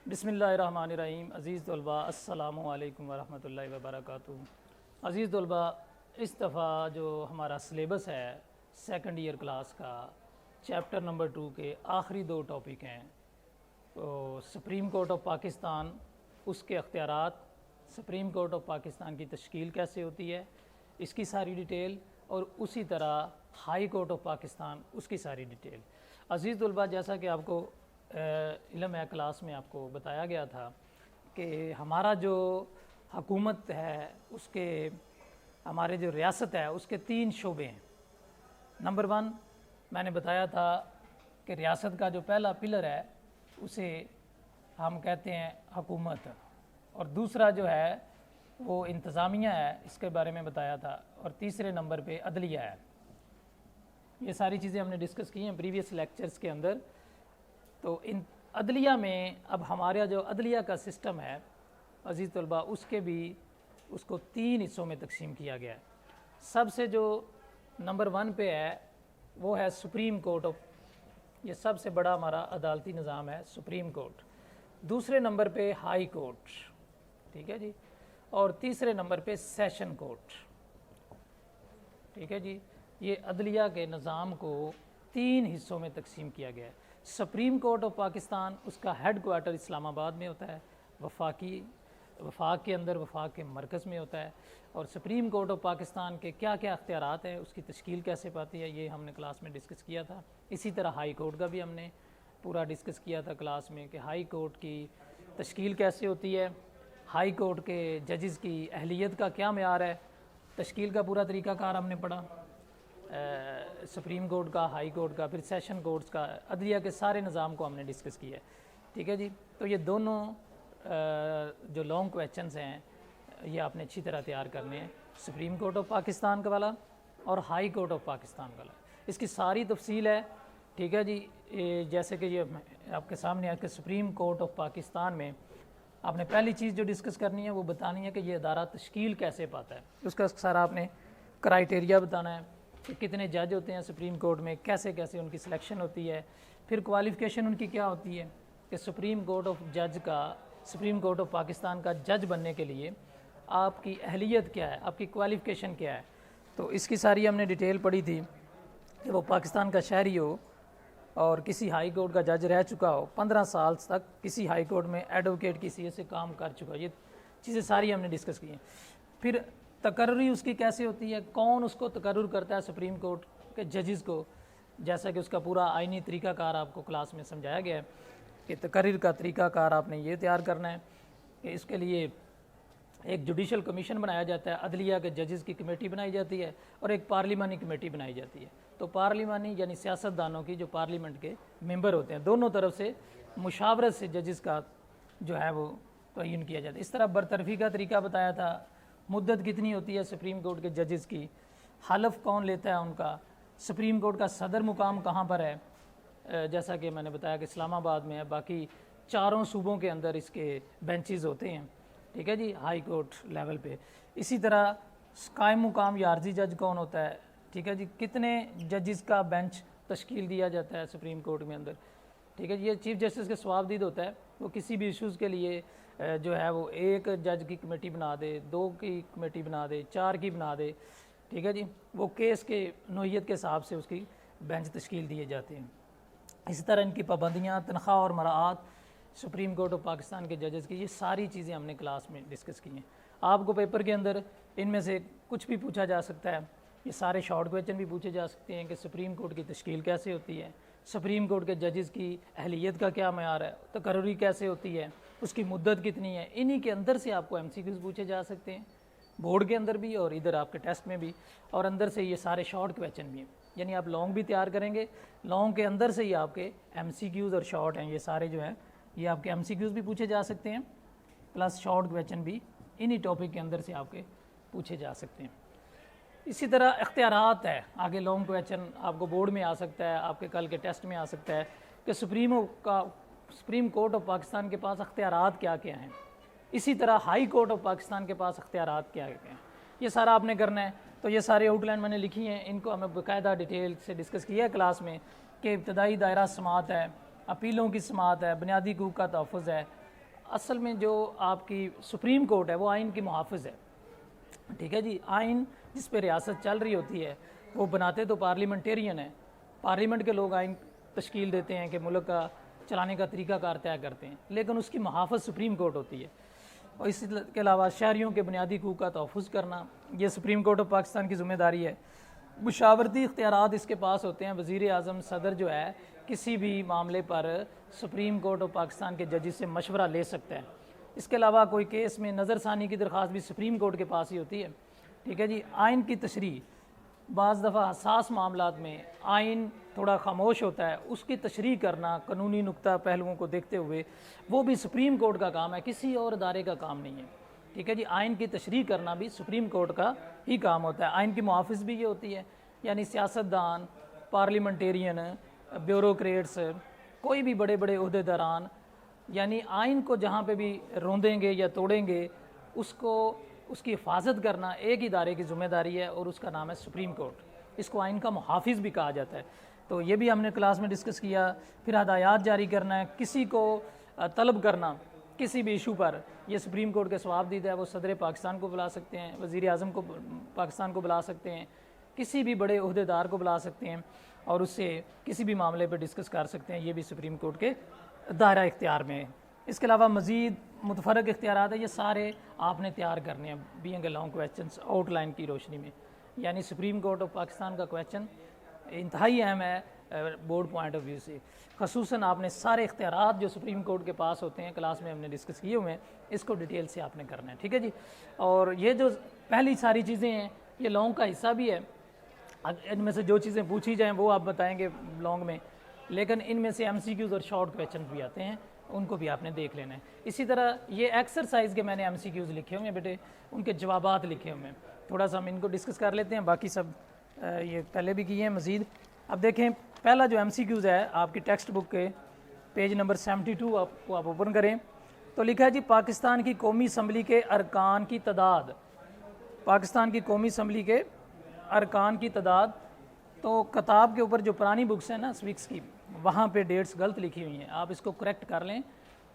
बिस्मिल्लाहिर्रहमानिर्रहीम। अज़ीज़ तलबा अस्सलामु अलैकुम वरहमतुल्लाहि वबरकातुहू। अज़ीज़ तलबा, इस दफ़ा जो हमारा सिलेबस है सेकंड ईयर क्लास का चैप्टर नंबर 2 के आखिरी 2 टॉपिक हैं। तो सुप्रीम कोर्ट ऑफ पाकिस्तान, उसके अख्तियारात, सुप्रीम कोर्ट ऑफ पाकिस्तान की तश्कील कैसे होती है, इसकी सारी डिटेल, और उसी तरह हाई कोर्ट ऑफ पाकिस्तान, उसकी सारी डिटेल। अज़ीज़ तलबा, जैसा कि आपको इल्म है, क्लास में आपको बताया गया था कि हमारा जो हुकूमत है उसके, हमारे जो रियासत है उसके 3 शोबे हैं। नंबर 1 मैंने बताया था कि रियासत का जो पहला पिलर है उसे हम कहते हैं हुकूमत, और दूसरा जो है वो इंतज़ामिया है, इसके बारे में बताया था, और तीसरे नंबर पे अदलिया है। ये सारी चीज़ें हमने डिस्कस की हैं प्रीवियस लेक्चर्स के अंदर। तो इन अदलिया में अब हमारा जो अदलिया का सिस्टम है अज़ीज़ तलबा, उसके भी उसको 3 हिस्सों में तकसीम किया गया है। सबसे जो नंबर 1 पे है वो है सुप्रीम कोर्ट ऑफ, ये सबसे बड़ा हमारा अदालती निज़ाम है सुप्रीम कोर्ट। दूसरे नंबर पे हाई कोर्ट, ठीक है जी, और तीसरे नंबर पे सेशन कोर्ट, ठीक है जी। ये अदलिया के निज़ाम को 3 हिस्सों में तकसीम किया गया है। सुप्रीम कोर्ट ऑफ पाकिस्तान, उसका हेड क्वार्टर इस्लामाबाद में होता है, वफाक के अंदर, वफाक के मरकज़ में होता है। और सुप्रीम कोर्ट ऑफ पाकिस्तान के क्या क्या अख्तियारात हैं, उसकी तश्कील कैसे पाती है, ये हमने क्लास में डिस्कस किया था। इसी तरह हाई कोर्ट का भी हमने पूरा डिस्कस किया था क्लास में कि हाई कोर्ट की तश्कील कैसे होती है, हाई कोर्ट के जजेस की अहलियत का क्या मेयार है, तश्कील का पूरा तरीक़ाकार हमने पढ़ा, सुप्रीम कोर्ट का, हाई कोर्ट का, फिर सेशन कोर्ट्स का, अदलिया के सारे निज़ाम को हमने डिस्कस किया है, ठीक है जी। तो ये दोनों जो लॉन्ग क्वेश्चंस हैं ये आपने अच्छी तरह तैयार करने हैं, सुप्रीम कोर्ट ऑफ पाकिस्तान का वाला और हाई कोर्ट ऑफ पाकिस्तान वाला। इसकी सारी तफसील है, ठीक है जी। जैसे कि ये आपके सामने है कि सुप्रीम कोर्ट ऑफ पाकिस्तान में आपने पहली चीज़ जो डिस्कस करनी है वो बतानी है कि ये अदारा तश्कील कैसे पाता है। उसका सारा आपने क्राइटेरिया बताना है कि कितने जज होते हैं सुप्रीम कोर्ट में, कैसे कैसे उनकी सिलेक्शन होती है, फिर क्वालिफ़िकेशन उनकी क्या होती है कि सुप्रीम कोर्ट ऑफ जज का, सुप्रीम कोर्ट ऑफ पाकिस्तान का जज बनने के लिए आपकी अहलियत क्या है, आपकी क्वालिफ़िकेशन क्या है। तो इसकी सारी हमने डिटेल पढ़ी थी कि वो पाकिस्तान का शहरी हो और किसी हाई कोर्ट का जज रह चुका हो, 15 साल तक किसी हाई कोर्ट में एडवोकेट की हैसियत से काम कर चुका हो। ये चीज़ें सारी हमने डिस्कस की हैं। फिर तकर्री उसकी कैसे होती है, कौन उसको तकर्रुर करता है सुप्रीम कोर्ट के जजेस को, जैसा कि उसका पूरा आइनी तरीक़ाकार आपको क्लास में समझाया गया है कि तकर्रीर का तरीक़ाकार आपने ये तैयार करना है कि इसके लिए एक जुडिशल कमीशन बनाया जाता है, अदलिया के जजेस की कमेटी बनाई जाती है, और एक पार्लिमानी कमेटी बनाई जाती है। तो पार्लिमानी यानी सियासतदानों की, जो पार्लियामेंट के मेंबर होते हैं, दोनों तरफ से मुशावरत से जजेस का जो है वो तयन किया जाता है। इस तरह बरतरफी का तरीका बताया था, मुद्दत कितनी होती है सुप्रीम कोर्ट के जजेस की, हलफ कौन लेता है उनका, सुप्रीम कोर्ट का सदर मुकाम कहाँ पर है, जैसा कि मैंने बताया कि इस्लामाबाद में है, बाकी 4 सूबों के अंदर इसके बेंचेस होते हैं, ठीक है जी, हाई कोर्ट लेवल पे। इसी तरह कायम मुकाम या आर्जी जज कौन होता है, ठीक है जी, कितने जजेस का बेंच तश्कील दिया जाता है सुप्रीम कोर्ट में अंदर, ठीक है जी। ये चीफ जस्टिस के स्वाबदीद होता है, वो किसी भी इशूज़ के लिए जो है वो 1 जज की कमेटी बना दे, 2 की कमेटी बना दे, 4 की बना दे, ठीक है जी। वो केस के नोयत के हिसाब से उसकी बेंच तश्कील दिए जाते हैं। इसी तरह इनकी पाबंदियाँ, तनख्वाह और मराआत सुप्रीम कोर्ट ऑफ पाकिस्तान के जजेस की, ये सारी चीज़ें हमने क्लास में डिस्कस की हैं। आपको पेपर के अंदर इनमें से कुछ भी पूछा जा सकता है, ये सारे शॉर्ट क्वेश्चन भी पूछे जा सकते हैं कि सुप्रीम कोर्ट की तश्कील कैसे होती है, सुप्रीम कोर्ट के जजेस की अहलियत का क्या मेयार है, तकर्री कैसे होती है, उसकी मुद्दत कितनी है। इन्हीं के अंदर से आपको MCQs पूछे जा सकते हैं, बोर्ड के अंदर भी और इधर आपके टेस्ट में भी, और अंदर से ये सारे शॉर्ट क्वेश्चन भी हैं। यानी आप लॉन्ग भी तैयार करेंगे, लॉन्ग के अंदर से ही आपके MCQs और शॉर्ट हैं, ये सारे जो हैं ये आपके MCQs भी पूछे जा सकते हैं, प्लस शॉर्ट क्वेश्चन भी इन्हीं टॉपिक के अंदर से आपके पूछे जा सकते हैं। इसी तरह इख्तियारात है, आगे लॉन्ग क्वेश्चन आपको बोर्ड में आ सकता है, आपके कल के टेस्ट में आ सकता है कि सुप्रीम कोर्ट ऑफ पाकिस्तान के पास इख्तियारात क्या क्या हैं। इसी तरह हाई कोर्ट ऑफ पाकिस्तान के पास इख्तियारात क्या क्या हैं, ये सारा आपने करना है। तो ये सारे आउटलाइन मैंने लिखी हैं, इनको हमें बाकायदा डिटेल से डिस्कस किया है क्लास में कि इब्तदाई दायरा समात है, अपीलों की समात है, बुनियादी हकूक़ का तहफ़्फ़ुज़ है, असल में जो आपकी सुप्रीम कोर्ट है वो आइन की मुहाफ़िज़ है, ठीक है जी। आइन जिस पे रियासत चल रही होती है वो बनाते तो पार्लियामेंटेरियन है, पार्लियामेंट के लोग आइन तश्कील देते हैं कि मुल्क का चलाने का तरीक़ाकार तय करते हैं, लेकिन उसकी मुहाफ़िज़ सुप्रीम कोर्ट होती है। और इसके अलावा शहरियों के बुनियादी हकूक़ का तहफ़्फ़ुज़ करना ये सुप्रीम कोर्ट ऑफ पाकिस्तान की ज़िम्मेदारी है। मुशावरती इख्तियारात इसके पास होते हैं, वज़ीर आज़म सदर जो है किसी भी मामले पर सुप्रीम कोर्ट ऑफ पाकिस्तान के जजेस से मशवरा ले सकता है। इसके अलावा कोई केस में नज़रसानी की दरख्वास्त भी सुप्रीम कोर्ट के पास ही होती है, ठीक है जी। आइन की तशरीह बाज़ दफ़ा हसास मामलात में आइन थोड़ा खामोश होता है, उसकी तशरीह करना कानूनी नुक्ता पहलुओं को देखते हुए वो भी सुप्रीम कोर्ट का काम है, किसी और अदारे का काम नहीं है, ठीक है जी। आइन की तशरीह करना भी सुप्रीम कोर्ट का ही काम होता है। आइन की मुहाफ़िज़ भी ये होती है, यानी सियासतदान, पार्लियामेंटेरियन, ब्यूरोक्रेट्स, कोई भी बड़े बड़े अहदेदारान, यानी आइन को जहाँ पे भी रोंदेंगे या तोड़ेंगे उसको उसकी हिफाजत करना एक इदारे की ज़िम्मेदारी है और उसका नाम है सुप्रीम कोर्ट। इसको आइन का मुहाफ़िज़ भी कहा जाता है। तो ये भी हमने क्लास में डिस्कस किया। फिर हदायत जारी करना है, किसी को तलब करना किसी भी इशू पर, यह सुप्रीम कोर्ट के सवाबदीदा है। वो सदर पाकिस्तान को बुला सकते हैं, वज़ीर आज़म को पाकिस्तान को बुला सकते हैं, किसी भी बड़े अहदेदार को बुला सकते हैं और उससे किसी भी मामले पर डिस्कस कर सकते हैं। ये भी सुप्रीम कोर्ट के दायरा इख्तियार में है। इसके अलावा मज़ीद मुतफ़रक़ इख्तियारात है, ये सारे आपने तैयार करने हैं being a long questions outline की रोशनी में। यानी सुप्रीम कोर्ट ऑफ पाकिस्तान का क्वेश्चन इंतहाई अहम है बोर्ड पॉइंट ऑफ व्यू से। ख़ुसूसन आपने सारे इख्तियारात जो सुप्रीम कोर्ट के पास होते हैं क्लास में हमने डिस्कस किए हुए हैं, इसको डिटेल से आपने करना है, ठीक है जी। और ये जो पहली सारी चीज़ें हैं ये लॉन्ग का हिस्सा भी है। इनमें से जो चीज़ें पूछी जाएँ वो आप बताएँगे लॉन्ग में, लेकिन इनमें से MCQs और शॉर्ट क्वेश्चन भी आते हैं, उनको भी आपने देख लेना है। इसी तरह ये एक्सरसाइज के मैंने MCQs लिखे हुए हैं बेटे, उनके जवाबात लिखे हुए हैं। थोड़ा सा हम इनको डिस्कस कर लेते हैं, बाकी सब ये पहले भी किए हैं मज़ीद। अब देखें पहला जो MCQs है आपकी टेक्स्ट बुक के पेज नंबर 72 आपको आप ओपन करें तो लिखा है जी पाकिस्तान की कौमी असम्बली के अरकान की तादाद, पाकिस्तान की कौमी असम्बली के अरकान की तादाद। तो किताब के ऊपर जो पुरानी बुक्स हैं ना स्विक्स की, वहाँ पे डेट्स गलत लिखी हुई हैं, आप इसको करेक्ट कर लें।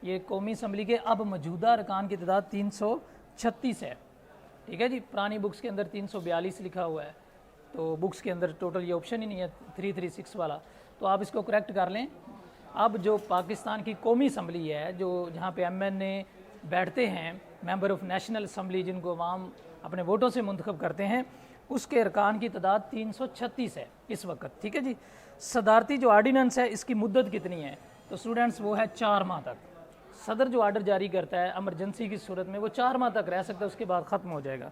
ये कौमी असम्बली के अब मौजूदा अरकान की तादाद 336 है, ठीक है जी। पुरानी बुक्स के अंदर 342 लिखा हुआ है, तो बुक्स के अंदर टोटल ये ऑप्शन ही नहीं है 336 वाला, तो आप इसको करेक्ट कर लें। अब जो पाकिस्तान की कौमी असम्बली है, जो जहाँ पे MNA बैठते हैं, मेंबर ऑफ नेशनल असम्बली, जिनको अवाम अपने वोटों से मुंतखब करते हैं, उसके अरकान की तादाद 336 है इस वक्त, ठीक है जी। सदारती जो आर्डिनेंस है इसकी मुद्दत कितनी है, तो स्टूडेंट्स वो है 4 माह तक। सदर जो आर्डर जारी करता है एमरजेंसी की सूरत में वो 4 माह तक रह सकता है, उसके बाद ख़त्म हो जाएगा।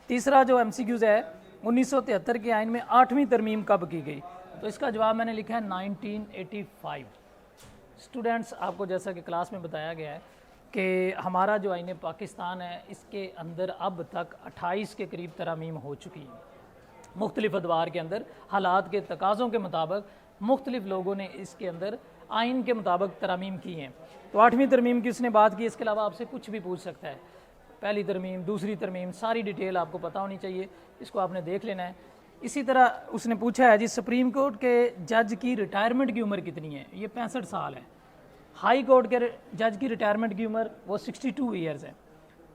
तीसरा जो MCQs है 1973 के आइन में 8वीं तरमीम कब की गई, तो इसका जवाब मैंने लिखा है 1985। स्टूडेंट्स आपको जैसा कि क्लास में बताया गया है कि हमारा जो आइन पाकिस्तान है इसके अंदर अब तक 28 के करीब तरमीम हो चुकी है। मुख्तलिफ अदवार के अंदर हालात के तकाज़ों के मुताबिक मुख्तलिफ लोगों ने इसके अंदर आइन के मुताबिक तरमीम की हैं। तो 8वीं तरमीम की उसने बात की, इसके अलावा आपसे कुछ भी पूछ सकता है, पहली तरमीम, दूसरी तरमीम, सारी डिटेल आपको पता होनी चाहिए, इसको आपने देख लेना है। इसी तरह उसने पूछा है जी सुप्रीम कोर्ट के जज की रिटायरमेंट की उम्र कितनी है, ये 65 साल है। हाई कोर्ट के जज की रिटायरमेंट की उम्र वो 62 ईयर्स है,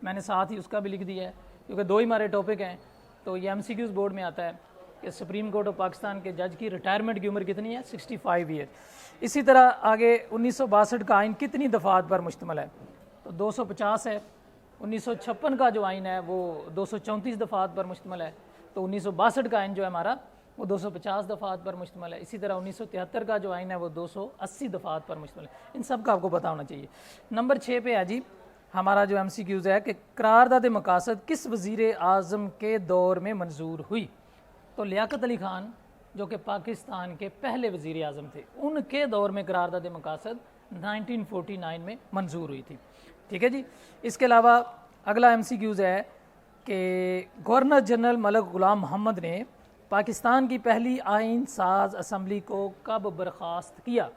मैंने साथ ही उसका भी लिख दिया है क्योंकि दो ही हमारे टॉपिक हैं। तो ये MCQs बोर्ड में आता है कि सुप्रीम कोर्ट ऑफ पाकिस्तान के जज की रिटायरमेंट की उम्र कितनी है, 65 ईयर। इसी तरह आगे 1962 का आइन कितनी दफ़ात पर मुश्तमिल है, तो 250 है। 1956 का जो आइन है वो 234 दफ़ात पर मुश्तमिल है। तो 1962 का आइन जो है हमारा वो 250 दफ़ात पर मुश्तमिल है। इसी तरह 1973 का जो आइन है वो 280 दफ़ात पर मुश्तमिल है। इन सब का आपको पता होना चाहिए। नंबर 6 पे है जी हमारा जो MCQs है कि करारदाद मकासद किस वज़ीर आज़म के दौर में मंजूर हुई, तो लियाकत अली ख़ान जो कि पाकिस्तान के पहले वज़ीर आज़म थे, उनके दौर में करारदाद मकासद 1949 में मंजूर हुई थी, ठीक है जी। इसके अलावा अगला MCQs है कि गवर्नर जनरल मलिक ग़ुलाम मोहम्मद ने पाकिस्तान की पहली आइन साज असम्बली को कब बर्खास्त किया,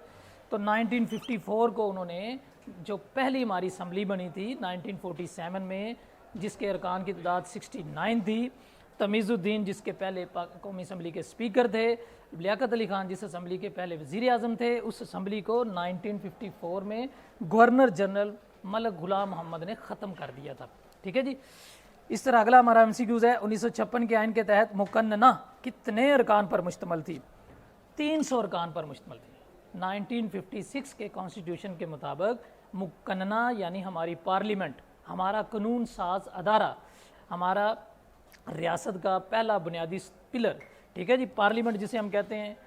तो 1954 को उन्होंने, जो पहली हमारी असम्बली बनी थी 1947 में, जिसके अरकान की तादाद 69 थी, तमीज़ुद्दीन जिसके पहले कौमी असम्बली के स्पीकर थे, लियाकत अली ख़ान जिस असम्बली के पहले वज़ीर आज़म थे, उस असम्बली को 1954 में गवर्नर जनरल मलक गुलाम मोहम्मद ने ख़त्म कर दिया था। ठीक है जी। इस तरह अगला हमारा एमसीक्यूज़ है, 1956 के आइन के तहत मुकन्नना कितने अरकान पर मुश्तमल थी? 300 अरकान पर मुश्तमल थी। 1956 के कॉन्स्टिट्यूशन के मुताबिक मुकन्नना यानी हमारी पार्लियामेंट, हमारा कानून साज अदारा, हमारा रियासत का पहला बुनियादी पिलर, ठीक है जी, पार्लियामेंट जिसे हम कहते हैं,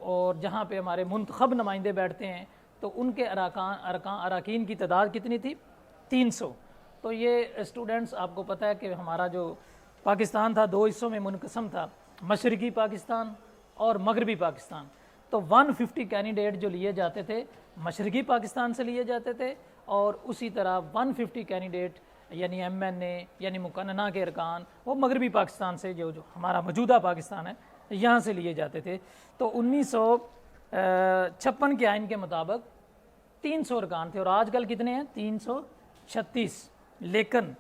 और जहाँ पे हमारे मुंतखब नुमाइंदे बैठते हैं, तो उनके अरकान की तादाद कितनी थी? 300। तो ये स्टूडेंट्स आपको पता है कि हमारा जो पाकिस्तान था 2 हिस्सों में मुनक़सम था, मशरक़ी पाकिस्तान और मगरबी पाकिस्तान। तो 150 कैंडिडेट जो लिए जाते थे मशरक़ी पाकिस्तान से लिए जाते थे, और उसी तरह 150 कैंडिडेट यानी MNA यानी मुकन्नना के अरकान वो मगरबी पाकिस्तान से, जो हमारा मौजूदा पाकिस्तान है, यहाँ से लिए जाते थे। तो 1956 के आइन के मुताबिक 300 अरकान थे, और आजकल कितने हैं? 336। लेकिन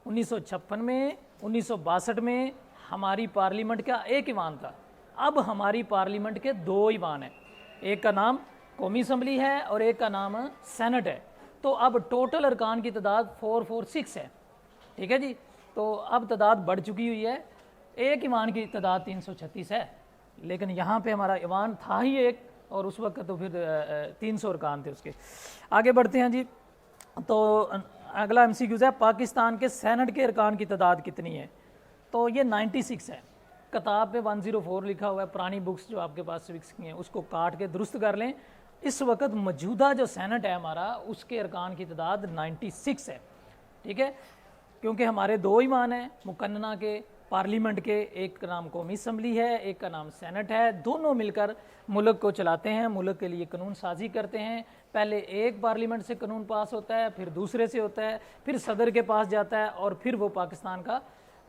1956 में, 1962 में हमारी पार्लियामेंट का एक ईवान था, अब हमारी पार्लियामेंट के 2 ईवान हैं, एक का नाम कौमी असम्बली है और एक का नाम सेनेट है। तो अब टोटल अरकान की तादाद 446 है। ठीक है जी। तो अब तादाद बढ़ चुकी हुई है, एक ईवान की तादाद 336 है, लेकिन यहाँ पे हमारा ईवान था ही एक, और उस वक्त तो फिर 300 अरकान थे उसके। आगे बढ़ते हैं जी। तो अगला MCQ है, पाकिस्तान के सेनेट के अरकान की तादाद कितनी है? तो ये 96 है। किताब पे 104 लिखा हुआ है, पुरानी बुक्स जो आपके पास सिविक्स की हैं उसको काट के दुरुस्त कर लें। इस वक्त मौजूदा जो सेनेट है हमारा, उसके अरकान की तादाद 96 है। ठीक है, क्योंकि हमारे 2 ईवान हैं मुकन्नना के, पार्लियामेंट के, एक का नाम कौमी असम्बली है, एक का नाम सेनेट है, दोनों मिलकर मुल्क को चलाते हैं, मुल्क के लिए कानून साजी करते हैं। पहले एक पार्लियामेंट से कानून पास होता है, फिर दूसरे से होता है, फिर सदर के पास जाता है, और फिर वो पाकिस्तान का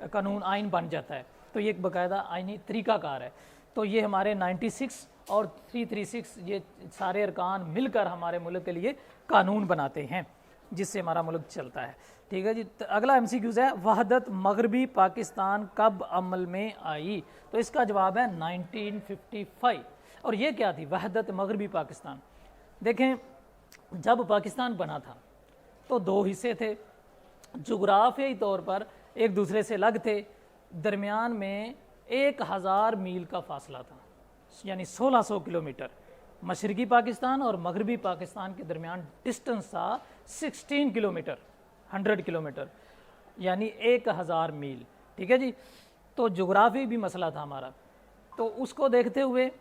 कानून आइन बन जाता है। तो ये एक बाकायदा आइनी तरीक़ाकार है। तो ये हमारे 96 और 336 ये सारे अरकान मिलकर हमारे मुल्क के लिए कानून बनाते हैं, जिससे हमारा मुल्क चलता है। ठीक है जी। तो अगला MCQ है, वहदत मगरबी पाकिस्तान कब अमल में आई? तो इसका जवाब है 1955। और ये क्या थी वहदत मगरबी पाकिस्तान? देखें, जब पाकिस्तान बना था तो 2 हिस्से थे, जोग्राफियाई तौर पर एक दूसरे से अलग थे, दरमियान में 1000 मील का फासला था, यानी 1600 किलोमीटर। मशरक़ी पाकिस्तान और मगरबी पाकिस्तान के दरमियान डिस्टेंस था 16 किलोमीटर, 100 किलोमीटर, यानी 1000 मील। ठीक है जी। तो जोग्राफी भी मसला था हमारा, तो उसको देखते हुए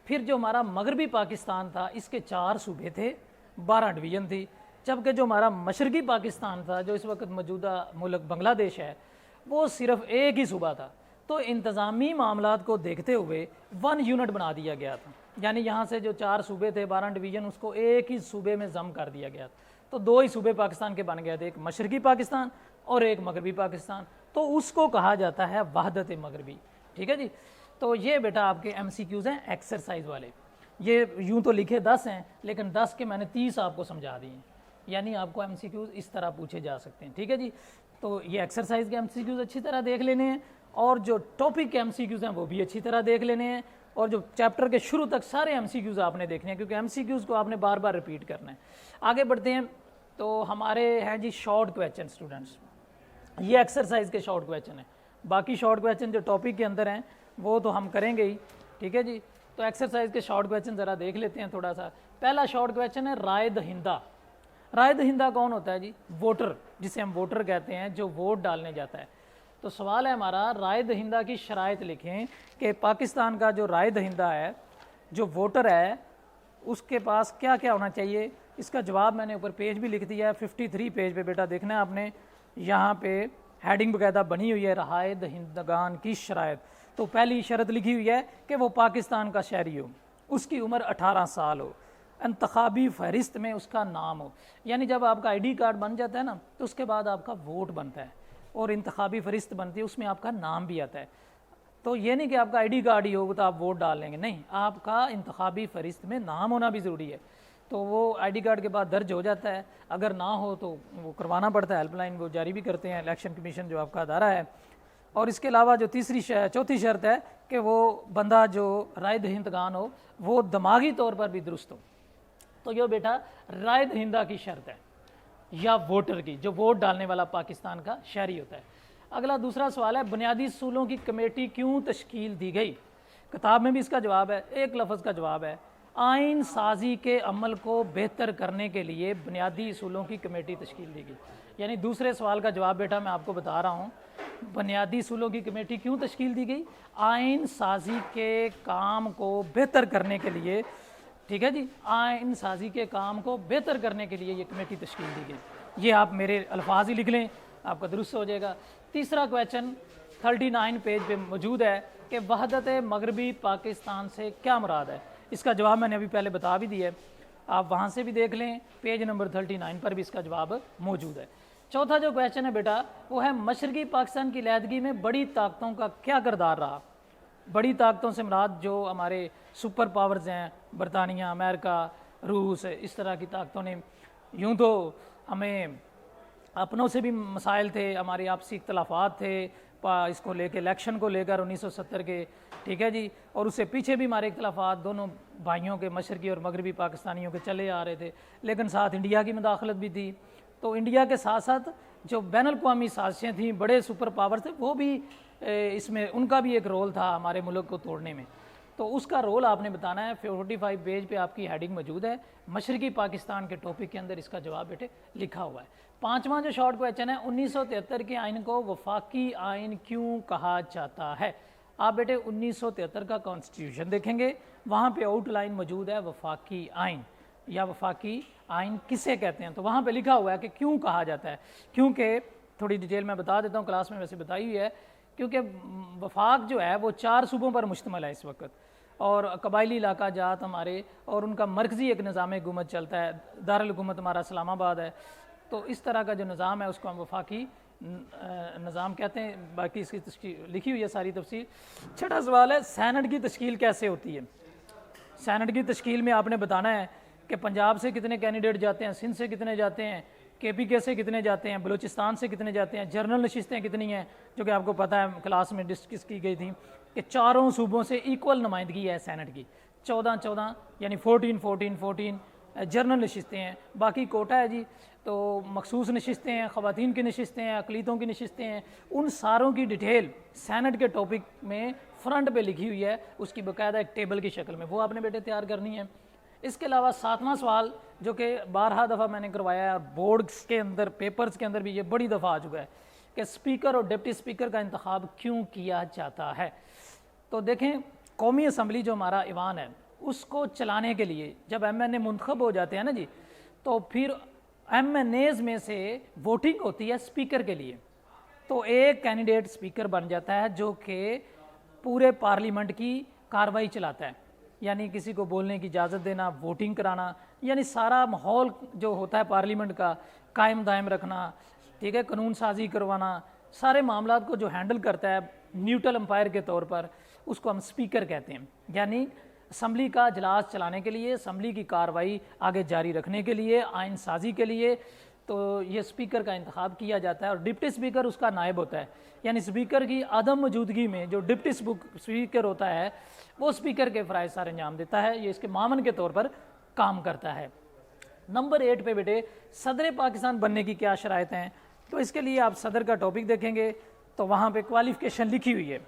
फिर जो हमारा मगरबी पाकिस्तान था, इसके 4 सूबे थे, 12 डिवीज़न थी, जबकि जो हमारा मशरक़ी पाकिस्तान था, जो इस वक्त मौजूदा मुल्क बांग्लादेश है, वो सिर्फ़ एक ही सूबा था। तो इंतज़ामी मामलात को देखते हुए 1 यूनिट बना दिया गया था, यानी यहाँ से जो 4 सूबे थे, 12 डिवीज़न, उसको एक ही सूबे में जम कर दिया गया। तो 2 ही सूबे पाकिस्तान के बन गए थे, एक मशरक़ी पाकिस्तान और एक मगरबी पाकिस्तान। तो उसको कहा जाता है वहदत मगरबी। ठीक है जी। तो ये बेटा आपके MCQs हैं एक्सरसाइज वाले। ये यूँ तो लिखे 10 हैं, लेकिन 10 के मैंने 30 आपको समझा दिए हैं, यानी आपको MCQs इस तरह पूछे जा सकते हैं। ठीक है जी। तो ये एक्सरसाइज के MCQs अच्छी तरह देख लेने हैं, और जो टॉपिक के MCQs हैं वो भी अच्छी तरह देख लेने हैं, और जो चैप्टर के शुरू तक सारे MCQs आपने देखने हैं, क्योंकि MCQs को आपने बार बार रिपीट करना है। आगे बढ़ते हैं। तो हमारे हैं जी शॉर्ट क्वेश्चन स्टूडेंट्स, ये एक्सरसाइज के शॉर्ट क्वेश्चन हैं। बाकी शॉर्ट क्वेश्चन जो टॉपिक के अंदर हैं वो तो हम करेंगे ही। ठीक है जी। तो एक्सरसाइज के शॉर्ट क्वेश्चन ज़रा देख लेते हैं थोड़ा सा। पहला शॉर्ट क्वेश्चन है, राय दहिंदा। राय दहिंदा कौन होता है जी? वोटर, जिसे हम वोटर कहते हैं, जो वोट डालने जाता है। तो सवाल है हमारा, राय दहिंदा की शराइत लिखें कि पाकिस्तान का जो राय दहिंदा है, जो वोटर है, उसके पास क्या क्या होना चाहिए। इसका जवाब मैंने ऊपर पेज भी लिख दिया है, 53 पेज पे बेटा देखना है आपने, यहाँ पे हेडिंग बकायदा बनी हुई है, राय दहिंदगान की शराइत। तो पहली शर्त लिखी हुई है कि वो पाकिस्तान का शहरी हो, उसकी उम्र 18 साल हो, इंतखाबी फहरिस्त में उसका नाम हो। यानी जब आपका ID कार्ड बन जाता है ना, तो उसके बाद आपका वोट बनता है, और इंतखाबी फहरिस्त बनती है, उसमें आपका नाम भी आता है। तो ये नहीं कि आपका ID कार्ड ही हो तो आप वोट डाल लेंगे, नहीं, आपका इंतखाबी फहरिस्त में नाम होना भी ज़रूरी है। तो वो ID कार्ड के बाद दर्ज हो जाता है, अगर ना हो तो वो करवाना पड़ता है, हेल्पलाइन वो जारी भी करते हैं, इलेक्शन कमीशन जो आपका अदारा है। और इसके अलावा जो चौथी शर्त है कि वो बंदा जो राय दहिंदगान हो वो दिमागी तौर पर भी दुरुस्त हो। तो ये बेटा राय दहिंदा की शर्त है। या वोटर की, जो वोट डालने वाला पाकिस्तान का शहरी होता है। अगला दूसरा सवाल है, बुनियादी असूलों की कमेटी क्यों तश्कील दी गई? किताब में भी इसका जवाब है, एक लफ्ज़ का जवाब है, आइन साजी के अमल को बेहतर करने के लिए बुनियादी असूलों की कमेटी तश्कील दी गई। यानी दूसरे सवाल का जवाब बेटा मैं आपको बता रहा हूँ, बुनियादी असूलों की कमेटी क्यों तश्कील दी गई? आइन साजी के काम को बेहतर करने के लिए, ठीक है जी, आइन साजी के काम को बेहतर करने के लिए ये कमेटी तश्कील दी गई। ये आप मेरे अल्फाज ही लिख लें, आपका दुरुस्त हो जाएगा। तीसरा क्वेश्चन 39 पेज पे मौजूद है कि वहदत मगरबी पाकिस्तान से क्या मुराद है? इसका जवाब मैंने अभी पहले बता भी दिया है, आप वहाँ से भी देख लें, पेज नंबर 39 पर भी इसका जवाब मौजूद है। चौथा जो क्वेश्चन है बेटा वो है, मशरकी पाकिस्तान की लहदगी में बड़ी ताकतों का क्या किरदार रहा? बड़ी ताकतों से मुराद जो हमारे सुपर पावर्स हैं, बरतानिया, अमेरिका, रूस, इस तरह की ताकतों ने, यूँ तो हमें अपनों से भी मसाइल थे, हमारे आपसी इख्तलाफात थे इसको लेके, इलेक्शन को लेकर 1970 के, ठीक है जी, और उससे पीछे भी हमारे इख्तलाफात दोनों भाइयों के, मशरकी और मगरबी पाकिस्तानियों के चले आ रहे थे, लेकिन साथ इंडिया की मुदाखलत भी थी। तो इंडिया के साथ साथ जो बैन अल-अक़वामी साजिशें थी, बड़े सुपर पावर थे, वो भी इसमें उनका भी एक रोल था हमारे मुल्क को तोड़ने में। तो उसका रोल आपने बताना है। 45 पेज पे आपकी हेडिंग मौजूद है, मशरकी पाकिस्तान के टॉपिक के अंदर इसका जवाब बेटे लिखा हुआ है। पांचवा जो शॉर्ट क्वेश्चन है, 1973 के आइन को वफाकी आइन क्यों कहा जाता है? आप बेटे 1973 का कॉन्स्टिट्यूशन देखेंगे, वहाँ पे आउटलाइन मौजूद है वफाकी आइन या वफाकी आइन किसे कहते हैं, तो वहाँ पे लिखा हुआ है कि क्यों कहा जाता है। क्योंकि थोड़ी डिटेल मैं बता देता हूँ, क्लास में वैसे बताई हुई है, क्योंकि वफाक जो है वो 4 सूबों पर मुश्तमिल है इस वक्त, और कबायली इलाका जात हमारे, और उनका मरकज़ी एक निज़ाम हुकूमत चलता है, दारुल हुकूमत हमारा इस्लामाबाद है। तो इस तरह का जो निज़ाम है उसको हम वफाकी निज़ाम कहते हैं। बाकी इसकी तश्कील लिखी हुई है सारी तफसील। छठा सवाल है, सैनेट की तश्कील कैसे होती है? सैनेट की तश्कील में आपने बताना है कि पंजाब से कितने कैंडिडेट जाते हैं, सिंध से कितने जाते हैं, KPK से कितने जाते हैं, बलूचिस्तान से कितने जाते हैं, जनरल नशिस्तें कितनी हैं, जो कि आपको पता है क्लास में डिस्कस की गई थी कि चारों सूबों से इक्वल नुमाइंदगी है सैनेट की, 14-14 यानी 14-14-14 जनरल नशिस्तें हैं। बाकी कोटा है जी, तो मखसूस नशिस्तें हैं, ख़वातीन की नशिस्तें हैं, अक़लीतों की नशिस्तें हैं, उन सारों की डिटेल सैनेट के टॉपिक में फ्रंट पे लिखी हुई है, उसकी बाकायदा एक टेबल की शक्ल में, वो आपने बेटे तैयार करनी है। इसके अलावा 7वां सवाल जो कि 12 दफ़ा मैंने करवाया है, बोर्ड्स के अंदर, पेपर्स के अंदर भी ये बड़ी दफ़ा आ चुका है कि स्पीकर और डिप्टी स्पीकर का इंतखाब क्यों किया जाता है। तो देखें, कौमी असम्बली जो हमारा ईवान है उसको चलाने के लिए जब MNA मुंतखब हो जाते हैं ना जी, तो फिर MNAs में से वोटिंग होती है स्पीकर के लिए, तो एक कैंडिडेट स्पीकर बन जाता है जो कि पूरे पार्लियामेंट की कार्रवाई चलाता है, यानी किसी को बोलने की इजाज़त देना, वोटिंग कराना, यानी सारा माहौल जो होता है पार्लियामेंट का कायम दायम रखना, ठीक है, कानून साजी करवाना, सारे मामलात को जो हैंडल करता है न्यूट्रल एम्पायर के तौर पर, उसको हम स्पीकर कहते हैं। यानी असम्बली का इजलास चलाने के लिए, असम्बली की कार्रवाई आगे जारी रखने के लिए, आइन साजी के लिए, तो ये स्पीकर का इंतखाब किया जाता है और डिप्टी स्पीकर उसका नायब होता है। यानी स्पीकर की अदम मौजूदगी में जो डिप्टी स्पीकर होता है वो स्पीकर के फ़राइज़ सारे अंजाम देता है, ये इसके मामन के तौर पर काम करता है। नंबर 8 पे बेटे, सदर पाकिस्तान बनने की क्या शराइत हैं? तो इसके लिए आप सदर का टॉपिक देखेंगे तो वहाँ पे क्वालिफ़िकेशन लिखी हुई है,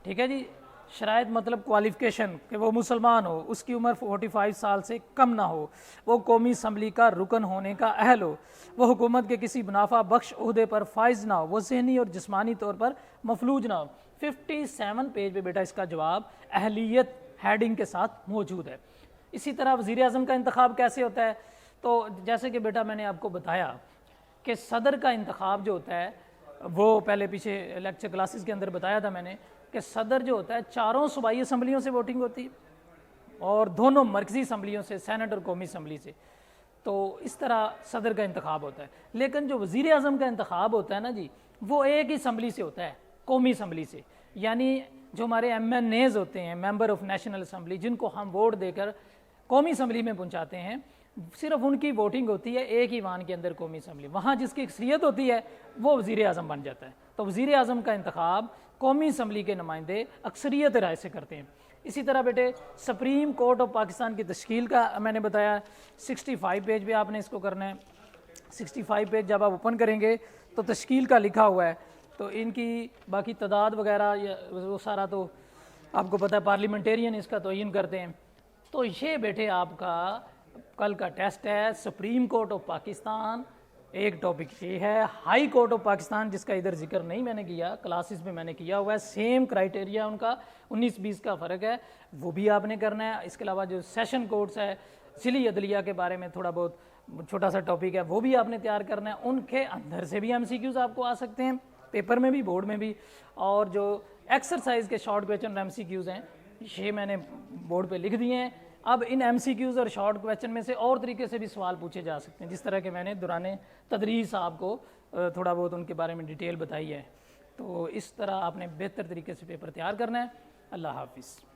ठीक है जी। शराइत मतलब क्वालिफ़िकेशन कि वो मुसलमान हो, उसकी उम्र 45 साल से कम ना हो, वो कौमी असम्बली का रुकन होने का अहल हो, वो हुकूमत के किसी मुनाफा बख्श ओहदे पर फाइज ना हो, वो जहनी और जिस्मानी तौर पर मफलूज ना हो। 57 पेज पे बेटा इसका जवाब अहलियत हेडिंग के साथ मौजूद है। इसी तरह वज़ीर आज़म का इंतखाब कैसे होता है? तो जैसे कि बेटा मैंने आपको बताया कि सदर का इंतखाब जो होता है, वो पहले पीछे लेक्चर क्लासेस के अंदर बताया था मैंने कि सदर जो होता है 4 सूबाई असम्बलियों से वोटिंग होती है और दोनों मरकज़ी असम्बलियों से, सेनेट और कौमी असम्बली से। तो इस तरह सदर का इंतखाब होता है। लेकिन जो वज़ीर आज़म का इंतखाब होता है ना जी, वो एक ही असम्बली से होता है, कौमी असम्बली से। यानी जो हमारे MNAs होते हैं, मेंबर ऑफ नेशनल असम्बली, जिनको हम वोट देकर कौमी असम्बली में पहुँचाते हैं, सिर्फ उनकी वोटिंग होती है एक ही ईवान के अंदर, कौमी असम्बली। वहाँ जिसकी अक्सरियत होती है वो वज़ीर आज़म बन जाता है। तो वज़ीर आज़म का इंतखाब कौमी असम्बली के नुमाइंदे अक्सरियत राय से करते हैं। इसी तरह बेटे सुप्रीम कोर्ट ऑफ पाकिस्तान की तश्कील का मैंने बताया, 65 पेज पे आपने इसको करना है। 65 पेज जब आप ओपन करेंगे तो तश्कील का लिखा हुआ है, तो इनकी बाकी तादाद वगैरह वो सारा तो आपको पता है, पार्लियामेंटेरियन इसका तयन करते हैं। तो ये बेटे आपका कल का टेस्ट है, सुप्रीम कोर्ट ऑफ पाकिस्तान, एक टॉपिक ये है, हाई कोर्ट ऑफ पाकिस्तान जिसका इधर जिक्र नहीं मैंने किया, क्लासेस में मैंने किया हुआ है, सेम क्राइटेरिया उनका 19-20 का फ़र्क है, वो भी आपने करना है। इसके अलावा जो सेशन कोर्ट्स है, सिली अदलिया के बारे में थोड़ा बहुत छोटा सा टॉपिक है, वो भी आपने तैयार करना है। उनके अंदर से भी MCQs आपको आ सकते हैं, पेपर में भी, बोर्ड में भी। और जो एक्सरसाइज के शॉर्ट क्वेश्चन MCQs हैं, ये मैंने बोर्ड पे लिख दिए हैं। अब इन MCQs और शॉर्ट क्वेश्चन में से और तरीके से भी सवाल पूछे जा सकते हैं, जिस तरह के मैंने दौरान तदरीस आपको थोड़ा बहुत उनके बारे में डिटेल बताई है। तो इस तरह आपने बेहतर तरीके से पेपर तैयार करना है। अल्लाह हाफिज़।